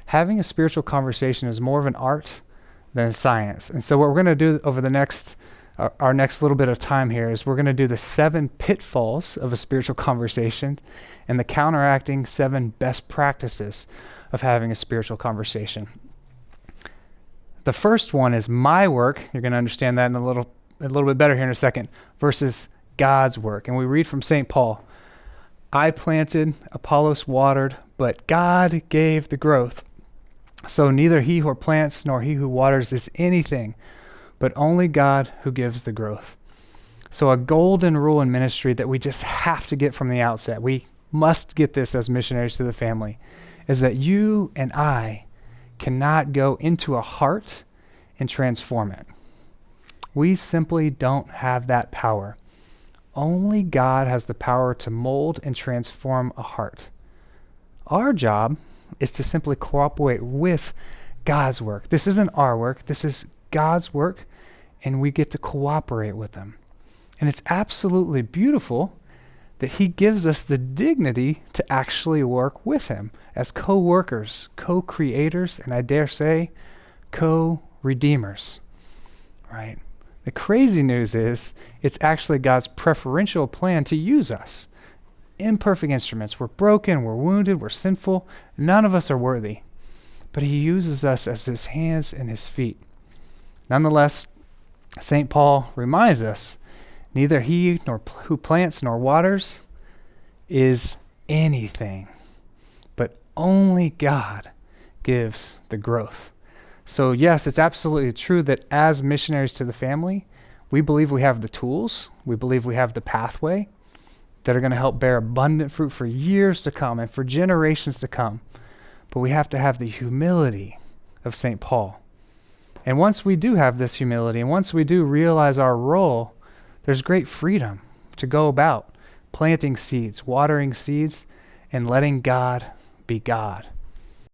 having a spiritual conversation is more of an art than a science. And so what we're going to do over the next our next little bit of time here is we're going to do the 7 pitfalls of a spiritual conversation and the counteracting 7 best practices of having a spiritual conversation. The first one is my work. You're going to understand that in a little bit better here in a second, versus God's work. And we read from St. Paul, I planted, Apollos watered, but God gave the growth. So neither he who plants nor he who waters is anything, but only God who gives the growth. So a golden rule in ministry that we just have to get from the outset, we must get this as missionaries to the family, is that you and I cannot go into a heart and transform it. We simply don't have that power. Only God has the power to mold and transform a heart. Our job is to simply cooperate with God's work. This isn't our work. This is God's work, and we get to cooperate with him. And it's absolutely beautiful that he gives us the dignity to actually work with him as co-workers, co-creators, and I dare say, co-redeemers, right? The crazy news is it's actually God's preferential plan to use us. Imperfect instruments. We're broken, we're wounded, we're sinful. None of us are worthy. But he uses us as his hands and his feet. Nonetheless, St. Paul reminds us, neither he nor who plants nor waters is anything, but only God gives the growth. So yes, it's absolutely true that as missionaries to the family, we believe we have the tools, we believe we have the pathway that are going to help bear abundant fruit for years to come and for generations to come. But we have to have the humility of St. Paul. And once we do have this humility, and once we do realize our role, there's great freedom to go about planting seeds, watering seeds, and letting God be God.